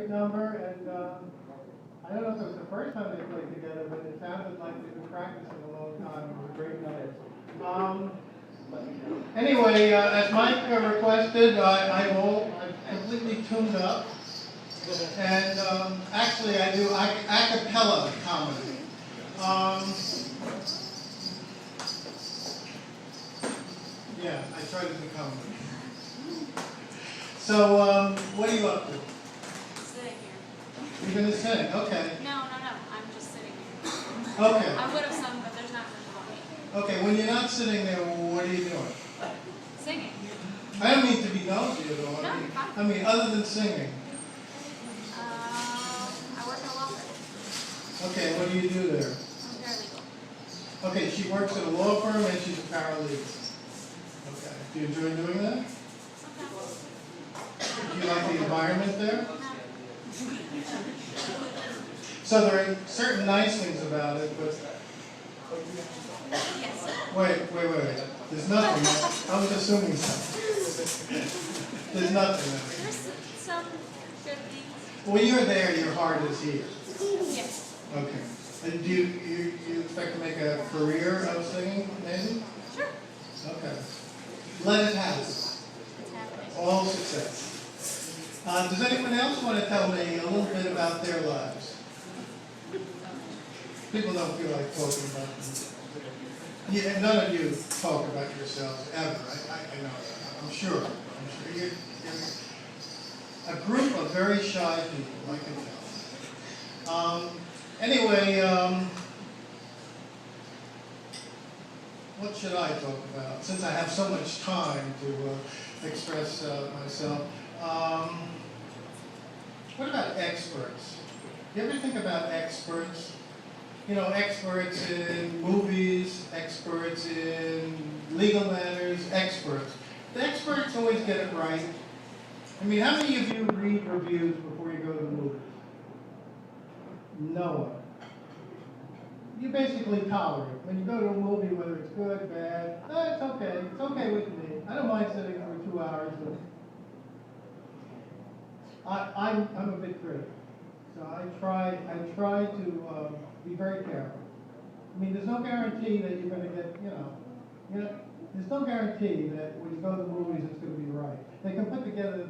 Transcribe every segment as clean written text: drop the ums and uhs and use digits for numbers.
great number, and I don't know if it was the first time they played together, but it sounded like they've been practicing a long time. It was a great night. Anyway, as Mike requested, I've completely tuned up, and actually I do a cappella comedy. Yeah, I try to do comedy. So, what are you up to? Sitting here. You're going to sing? Okay. No. I'm just sitting here. Okay. I would have sung, but there's not much funny. Okay, when you're not sitting there, what are you doing? Singing. I don't mean to be nosy at all. No, I mean, other than singing. I work in a law firm. Okay, what do you do there? I'm paralegal. Okay, she works at a law firm and she's a paralegal. Okay. Do you enjoy doing that? Do you like the environment there? So there are certain nice things about it, but... Yes. Wait. There's nothing. I was assuming something. There's nothing. There's some good things. When you're there, your heart is here. Yes. Okay. And do you expect to make a career of singing, maybe? Sure. Okay. Let it happen. It's happening. All success. Does anyone else want to tell me a little bit about their lives? People don't feel like talking about them. Yeah, none of you talk about yourselves ever. I know that. I'm sure. You're a group of very shy people, I can tell. Anyway, what should I talk about? Since I have so much time to express myself. What about experts? You ever think about experts? You know, experts in movies, experts in legal matters, experts. The experts always get it right. I mean, how many of you read reviews before you go to the movies? No one. You basically tolerate. When you go to a movie, whether it's good, bad, it's okay. It's okay with me. I don't mind sitting for 2 hours. I'm a bit critical. So I try to be very careful. I mean, there's no guarantee that you're going to get, there's no guarantee that when you go to the movies it's going to be right. They can put together the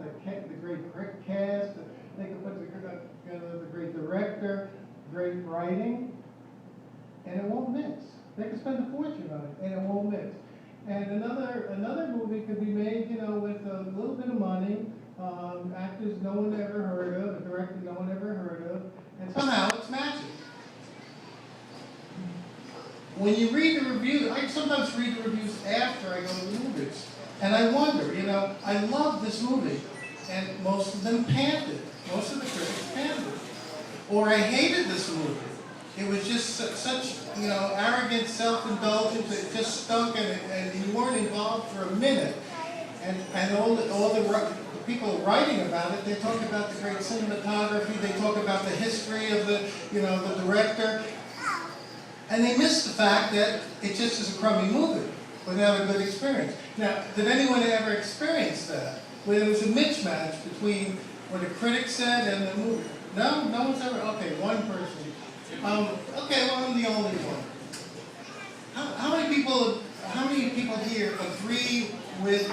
great cast, they can put together the great director, great writing, and it won't mix. They can spend a fortune on it, and it won't mix. And another movie could be made, with a little bit of money, actors no one ever heard of, a director no one ever heard of, and somehow it's magic. When you read the reviews, I sometimes read the reviews after I go to the movies, and I wonder, I love this movie, and most of them panned it. Most of the critics panned it. Or I hated this movie. It was just such, arrogant self-indulgence. It just stunk, and you weren't involved for a minute. And all the people writing about it, they talk about the great cinematography. They talk about the history of the director, and they miss the fact that it just is a crummy movie without a good experience. Now, did anyone ever experience that, where there was a mismatch between what a critic said and the movie? No one's ever. Okay, one person. Okay, well, I'm the only one. How many people here agree with?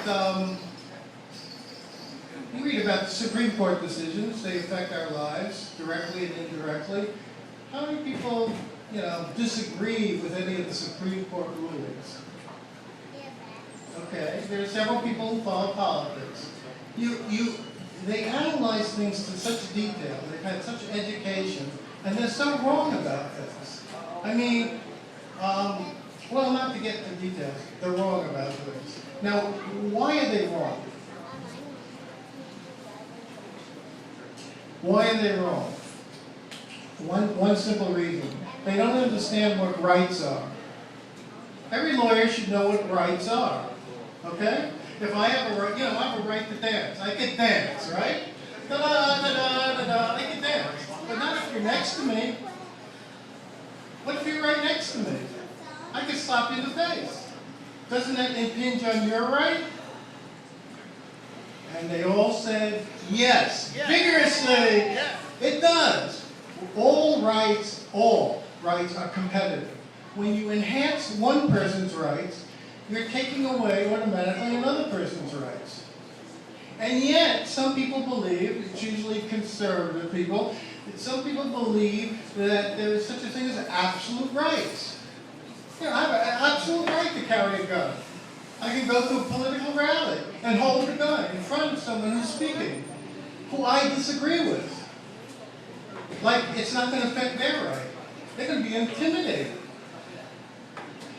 You read about the Supreme Court decisions; they affect our lives directly and indirectly. How many people, disagree with any of the Supreme Court rulings? Okay, there are several people who follow politics. They analyze things to such detail. They've had such education. And they're so wrong about things. I mean, well, not to get into details, they're wrong about things. Now, why are they wrong? Why are they wrong? One simple reason. They don't understand what rights are. Every lawyer should know what rights are. Okay? If I have a right, I have a right to dance. I can dance, right? Da-da-da-da-da-da, I can dance. But not if you're next to me. What if you're right next to me? I could slap you in the face. Doesn't that impinge on your right? And they all said yes, vigorously. It does. All rights are competitive. When you enhance one person's rights, you're taking away automatically another person's rights. And yet, some people believe, it's usually conservative people, that some people believe that there is such a thing as absolute rights. You know, I have an absolute right to carry a gun. I can go to a political rally and hold a gun in front of someone who's speaking, who I disagree with. Like, it's not going to affect their right. They're going to be intimidated.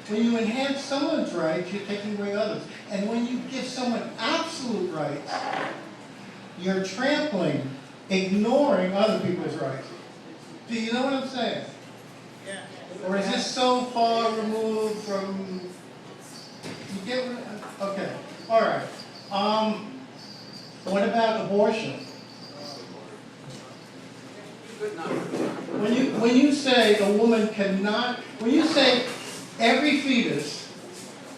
When you enhance someone's rights, you're taking away others. And when you give someone absolute rights, you're trampling, ignoring other people's rights. Do you know what I'm saying? Yeah. Or is this so far removed from... You get what... Okay. All right. What about abortion? When you say a woman cannot... When you say every fetus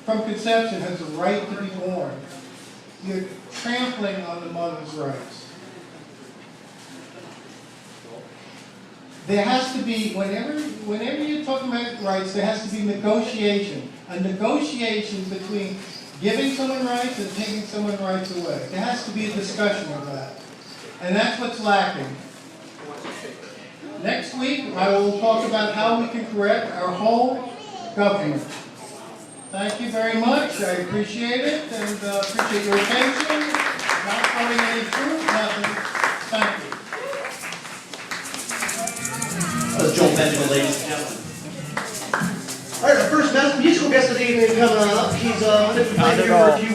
from conception has a right to be born, you're trampling on the mother's rights. There has to be, whenever you're talking about rights, there has to be negotiation. A negotiation between giving someone rights and taking someone rights away. There has to be a discussion of that. And that's what's lacking. Next week, I will talk about how we can correct our whole government. Thank you very much. I appreciate it and appreciate your attention. Not throwing any fruit, nothing. Thank you. That's Joel Benjamin, ladies and gentlemen. All right, our first musical guest of the evening coming up. He's been playing here for a few